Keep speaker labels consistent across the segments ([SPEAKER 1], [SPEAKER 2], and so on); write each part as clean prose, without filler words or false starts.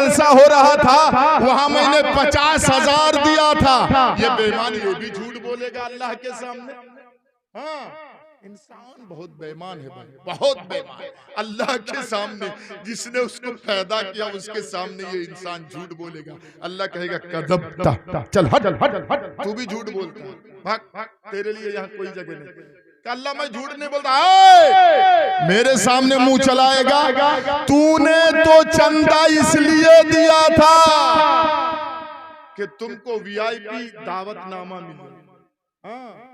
[SPEAKER 1] जलसा हो रहा था वहां मैंने 50,000 दिया था। ये बेईमान ये भी झूठ बोलेगा अल्लाह के सामने। हाँ, इंसान बहुत बेईमान है भाई, बहुत बेईमान। अल्लाह के सामने जिसने उसको पैदा किया उसके सामने ये इंसान झूठ बोलेगा। अल्लाह कहेगा कज़ब्ता, चल हट हट हट, तू भी झूठ बोलता है, भाग, तेरे लिए यहाँ कोई जगह नहीं। अल्लाह मैं झूठ नहीं बोलता, मेरे सामने मुंह चलाएगा, तूने तो चंदा इसलिए दिया था कि तुमको वीआईपी दावतनामा मिले, हाँ,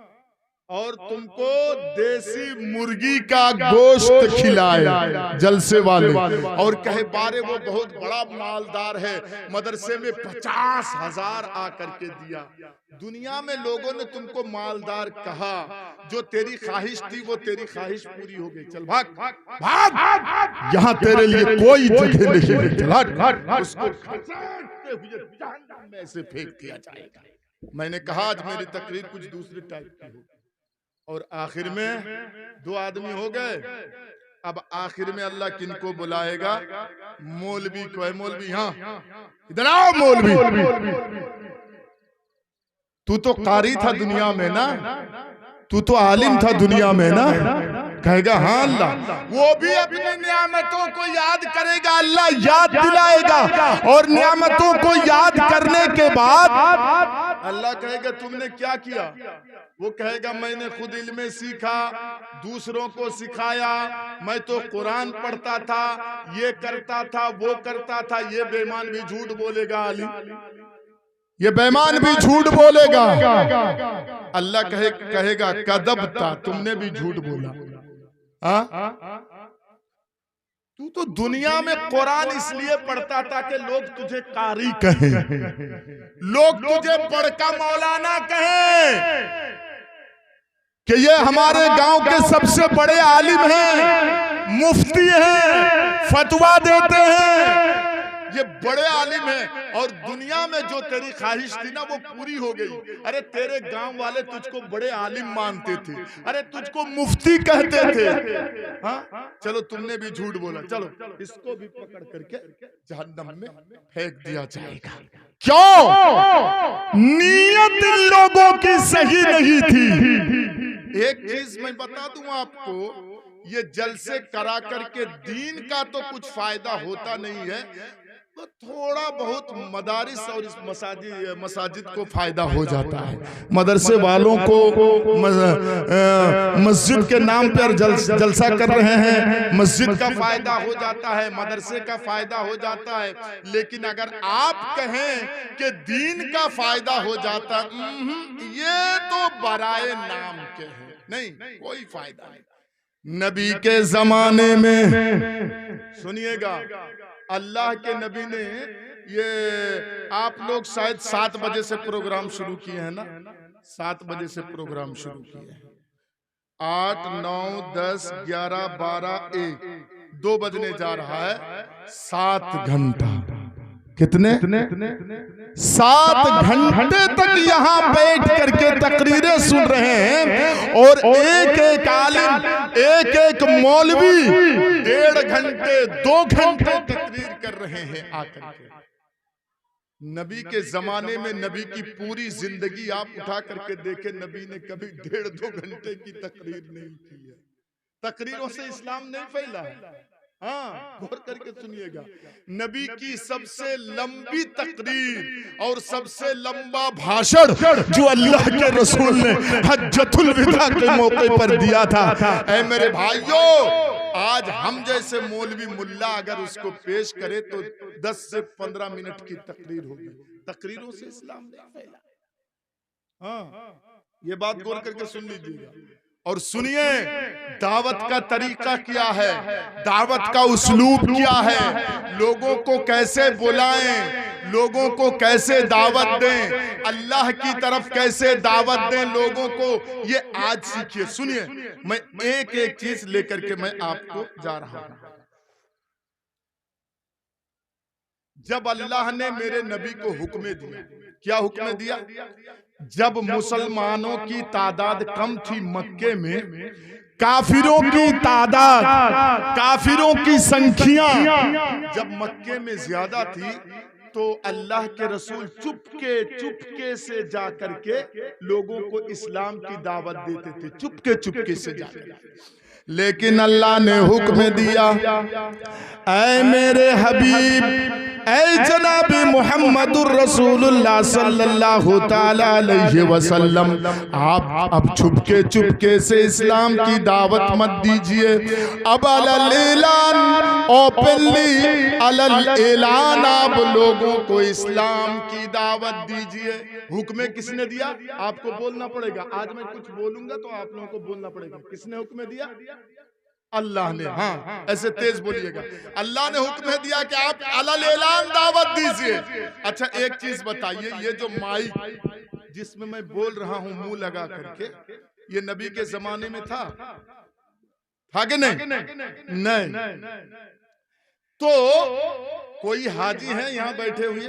[SPEAKER 1] और तुमको देसी मुर्गी का गोश्त खिलाए जलसे वाले, और कहे बारे वो बहुत बड़ा मालदार है, मदरसे में 50,000 आकर के दिया। दुनिया में लोगों ने तुमको मालदार कहा, जो तेरी ख्वाहिश थी वो तेरी ख्वाहिश पूरी हो गई, चल भाग भाग, यहाँ तेरे लिए कोई जगह नहीं है, चल हट, उसको खचाते हुए जहन्नम में से फेंक दिया जाएगा। मैंने कहा आज मेरी तकरीर कुछ दूसरे टाइप की हो, और आखिर में 2 आदमी हो गए। अब आखिर में अल्लाह किनको बुलाएगा? मौलवी को है, मौलवी हाँ इधर आओ मौलवी, तू तो कारी था दुनिया में ना, तू तो आलिम था दुनिया में ना। कहेगा हाँ अल्लाह, वो भी अपनी नियामतों को याद करेगा, अल्लाह याद दिलाएगा, और नियामतों को याद करने के बाद अल्लाह कहेगा तुमने क्या किया? वो कहेगा मैंने खुद इल्म सीखा, दूसरों को सिखाया, मैं तो कुरान पढ़ता था, ये करता था, वो करता था। ये बेईमान भी झूठ बोलेगा अली, ये बेईमान भी झूठ बोलेगा। अल्लाह कहेगा कदबता, तुमने भी झूठ बोला। तू तो दुनिया में कुरान इसलिए पढ़ता था कि लोग तुझे कारी कहें, लोग तुझे बड़का मौलाना कहें कि ये हमारे गांव के सबसे बड़े आलिम हैं, मुफ्ती हैं, फतवा देते हैं, ये बड़े आलिम हैं, और दुनिया में जो तेरी ख्वाहिश थी ना वो पूरी हो गई। अरे तेरे गांव वाले तुझको बड़े आलिम मानते थे, अरे तुझको मुफ्ती कहते थे। हाँ चलो तुमने भी झूठ बोला, चलो इसको भी पकड़ करके जहन्नम में फेंक दिया जाएगा। क्यों? नीयत इन लोगों की सही नहीं थी। एक चीज मैं बता दूं आपको, ये जलसे करा करके दीन का तो कुछ फायदा होता नहीं है, तो थोड़ा बहुत मदारिस और इस मसाजिद को फायदा हो जाता है। मदरसे वालों को मस्जिद के नाम पर जलसा कर रहे हैं, मस्जिद का फायदा हो जाता है, मदरसे का फायदा हो जाता है। लेकिन अगर आप कहें कि दीन का फायदा हो जाता, ये तो बराए नाम के हैं, नहीं कोई फायदा नहीं। नबी के जमाने में सुनिएगा, अल्लाह के नबी ने, ये आप लोग शायद 7 बजे से प्रोग्राम शुरू किए हैं ना, 7 बजे से प्रोग्राम शुरू किए हैं, 8, 9, 10, 11, 12, 1, 2 बजने जा रहा है। 7 घंटा, कितने? 7 घंटे तक यहाँ बैठ करके तकरीरें सुन रहे हैं, और एक एक आलिम, एक एक मौलवी 1.5 घंटे 2 घंटे तकरीर कर रहे हैं आकर के। नबी के जमाने में नबी की पूरी जिंदगी आप उठा करके देखें, नबी ने कभी 1.5-2 घंटे की तकरीर नहीं की है। तकरीरों से इस्लाम नहीं फैला है। हाँ गौर करके सुनिएगा, नबी की सबसे लंबी तकरीर और सबसे लंबा भाषण जो अल्लाह के रसूल ने हज्जतुल विदा के मौके पर दिया था, ऐ मेरे भाइयों, आज हम जैसे मौलवी मुल्ला अगर उसको पेश करे तो 10 से 15 मिनट की तकरीर होगी। तकरीरों से इस्लाम नहीं फैला। हाँ ये बात गौर करके सुन लीजिएगा, और सुनिए दावत का तरीका क्या है, दावत का उस्लूब क्या है, लोगों को कैसे बुलाएं, लोगों को कैसे दावत दें, अल्लाह की तरफ कैसे दावत दें लोगों को, ये आज सीखिए। सुनिए, मैं एक एक चीज लेकर के मैं आपको जा रहा हूं। जब अल्लाह ने मेरे नबी को हुक्म दिया, क्या हुक्म दिया? जब मुसलमानों की तादाद कम थी मक्के में, काफिरों की तादाद, काफिरों की संख्या जब मक्के में ज्यादा थी तो अल्लाह के रसूल चुपके से जा करके लोगों को इस्लाम की दावत देते थे, चुपके से जाकर। लेकिन अल्लाह ने हुक्म दिया, ऐ मेरे हबीब, ऐ जनाब मुहम्मदुर रसूलुल्लाह सल्लल्लाहु ताला अलैहि वसल्लम, आप अब चुपके से इस्लाम की दावत मत दीजिए। अब अलल ऐलान, ओपनली अलल ऐलान आप लोगों को इस्लाम की दावत दीजिए। हुक्म किसने दिया? आपको बोलना पड़ेगा। आज मैं कुछ बोलूंगा तो आप लोगों को बोलना पड़ेगा। किसने हुक्म दिया? अल्लाह ने। हाँ, ऐसे तेज बोलिएगा। अल्लाह ने हुक्म दिया कि आप अलल ऐलान दावत दीजिए। अच्छा, एक चीज बताइए, ये जो माइक जिसमें मैं बोल रहा हूं मुंह लगा करके, ये नबी के जमाने में था कि नहीं? तो कोई हाजी है यहाँ बैठे हुए?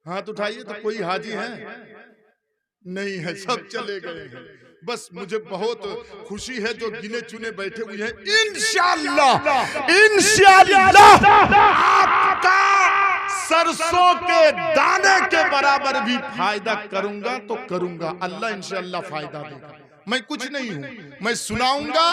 [SPEAKER 1] हाथ उठाइए। तो कोई हाजी है? नहीं है, सब चले गए हैं। बस मुझे बहुत खुशी है जो गिने चुने बैठे हुए हैं। इंशाअल्लाह आपका सरसों के दाने के बराबर भी फायदा करूंगा तो करूंगा। अल्लाह इंशाअल्लाह फायदा देगा। मैं कुछ नहीं हूं, मैं सुनाऊंगा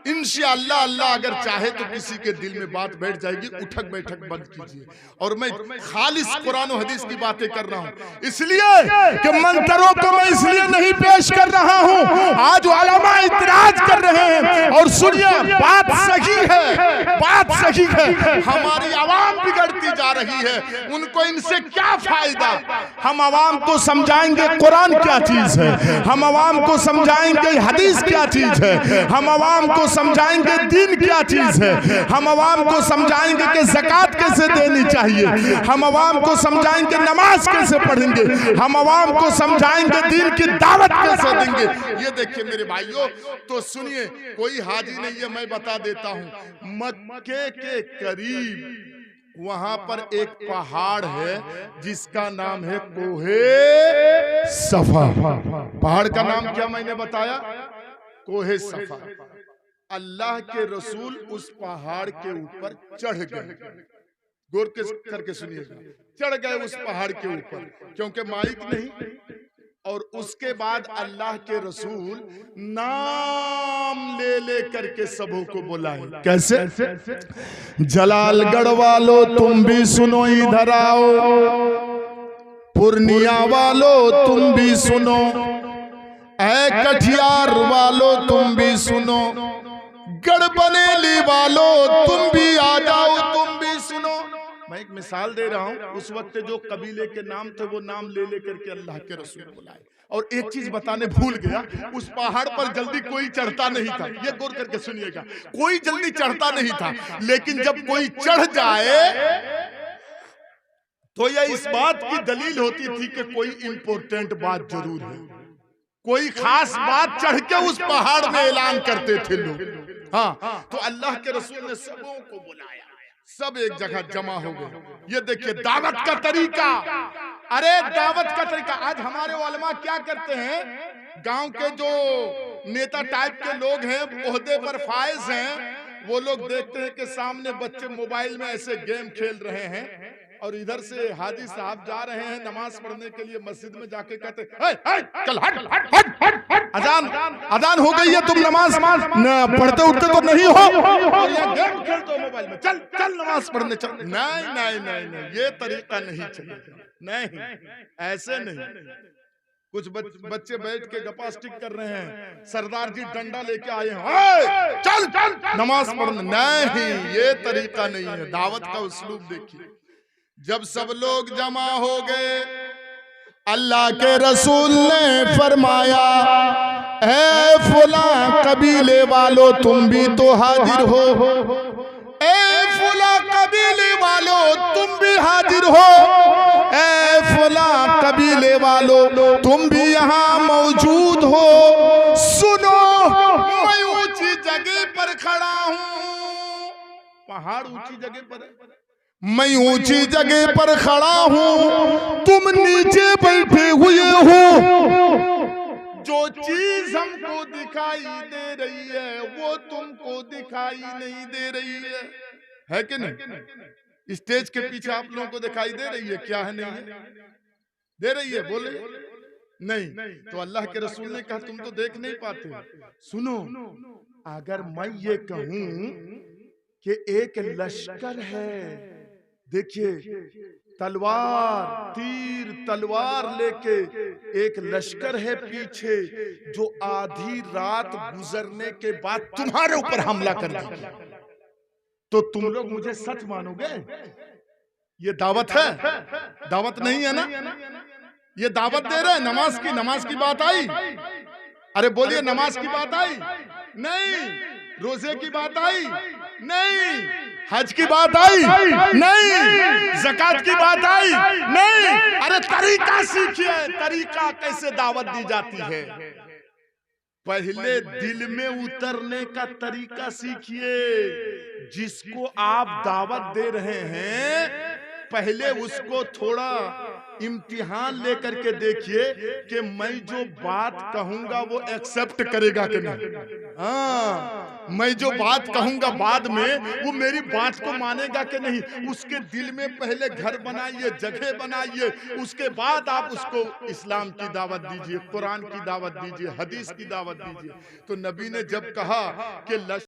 [SPEAKER 1] इंशाअल्लाह। अल्लाह अगर चाहे तो किसी के दिल में बात बैठ जाएगी। उठक बैठक बंद कीजिए। और मैं खालिस कुरान और हदीस की बातें कर रहा हूं, इसलिए कि मंतरों को मैं इसलिए नहीं पेश कर रहा हूं। आज उलमा इतराज कर रहे हैं। और सुनिए, बात सही है, बात सही है। हमारी आवाम बिगड़ती जा रही है, उनको इनसे क्या फायदा? हम आवाम को समझाएंगे कुरान क्या चीज है, हम आवाम को समझाएंगे हदीस क्या चीज है, हम आवाम को समझाएंगे दीन क्या चीज है, हम आवाम को समझाएंगे कि ज़कात कैसे देनी चाहिए, हम आवाम को समझाएंगे नमाज कैसे पढ़ेंगे, हम आवाम को समझाएंगे दीन की दावत कैसे देंगे। ये देखिए मेरे भाइयों, तो सुनिए, कोई हाजी नहीं है, मैं बता देता हूं। मक्के के करीब वहां पर एक पहाड़ है जिसका नाम है कोहे सफा। पहाड़ का नाम क्या मैंने बताया? कोहे सफा। अल्लाह के रसूल उस पहाड़ के ऊपर चढ़ गए। गौर करके सुनिएगा, चढ़ गए उस पहाड़ के ऊपर, क्योंकि माइक नहीं। और उसके बाद अल्लाह के रसूल नाम ले करके सबों को बुलाए। कैसे? जलालगढ़ वालों तुम भी सुनो, इधर आओ। पूर्णिया वालों तुम भी सुनो, ऐ कटिहार वालों तुम भी सुनो, गढ़बरेली वालों तुम भी आ जाओ, तुम भी सुनो। मैं एक मिसाल दे रहा हूं। उस वक्त जो कबीले के नाम थे वो नाम ले करके अल्लाह के रसूल बुलाए। और एक चीज बताने भूल गया, उस पहाड़ पर जल्दी कोई चढ़ता नहीं था। ये गौर करके सुनिएगा, कोई जल्दी चढ़ता नहीं था। लेकिन जब कोई चढ़ जाए तो यह इस बात की दलील होती थी कि कोई इंपॉर्टेंट बात जरूर है, कोई खास बात चढ़ के उस पहाड़ में ऐलान करते थे लोग। हाँ, तो अल्लाह के रसूल ने सबों को बुलाया, सब एक जगह जमा हो गए। ये देखिए दावत का तरीका। अरे दावत का तरीका, आज हमारे उलमा क्या करते हैं, गांव के जो नेता टाइप के लोग हैं, ओहदे पर फाइज हैं, वो लोग देखते हैं कि सामने बच्चे मोबाइल में ऐसे गेम खेल रहे हैं, और इधर से हाजी साहब जा रहे हैं नमाज पढ़ने के लिए, मस्जिद में जाके कहते चल हट, अजान हो गई है, तुम नमाज पढ़ते उठते तो नहीं हो, और ये गेम खेलते हो मोबाइल में, चल नमाज पढ़ने चल। नहीं, ये तरीका नहीं चलेगा। नहीं, ऐसे नहीं। कुछ बच्चे बैठ के गपास्टिक कर रहे हैं, सरदार जी डंडा लेके आए हैं, चल नमाज पढ़ने। नहीं, ये तरीका नहीं है। दावत का उस्लूब देखिए। जब सब लोग जमा हो गए, अल्लाह के रसूल ने फरमाया, ऐ फुला कबीले वालों तुम भी तो हाजिर हो, ऐ फुला कबीले वालों तुम भी हाजिर हो, ऐ फुला कबीले वालों तुम भी यहाँ मौजूद हो। सुनो, मैं ऊंची जगह पर खड़ा हूँ। पहाड़ ऊंची जगह पर है, मैं ऊंची जगह पर खड़ा हूं, तुम नीचे बैठे हुए हो। जो चीज हमको दिखाई दे रही है वो तुमको दिखाई नहीं दे रही है कि नहीं? स्टेज के पीछे आप लोगों को दिखाई दे रही है, क्या है नहीं है? दे रही है, बोले नहीं। तो अल्लाह के रसूल ने कहा तुम तो देख नहीं पाते। सुनो, अगर मैं ये कहूं कि एक लश्कर है, देखिए तलवार, तीर तलवार लेके एक लश्कर है पीछे, जो आधी रात गुजरने के बाद तुम्हारे ऊपर हमला कर देगा, तो तुम लोग मुझे सच मानोगे? ये दावत है? दावत नहीं है ना? ये दावत दे रहे हैं नमाज की। नमाज की बात आई? अरे बोलिए, नमाज की बात आई? नहीं। रोजे की बात आई? नहीं। हज की बात आई? नहीं। ज़कात की बात आई? नहीं। अरे तरीका सीखिए, तरीका कैसे दावत दी जाती है। पहले दिल में उतरने का तरीका सीखिए। जिसको आप दावत दे रहे हैं, पहले उसको थोड़ा इम्तिहान लेकर के देखिए कि मैं जो बात कहूंगा वो एक्सेप्ट करेगा कि नहीं। हाँ, मैं जो बात कहूंगा बाद में वो मेरी बात को मानेगा कि नहीं। उसके दिल में पहले घर बनाइए, जगह बनाइए, उसके बाद आप उसको इस्लाम की दावत दीजिए, कुरान की दावत दीजिए, हदीस की दावत दीजिए। तो नबी ने जब कहा कि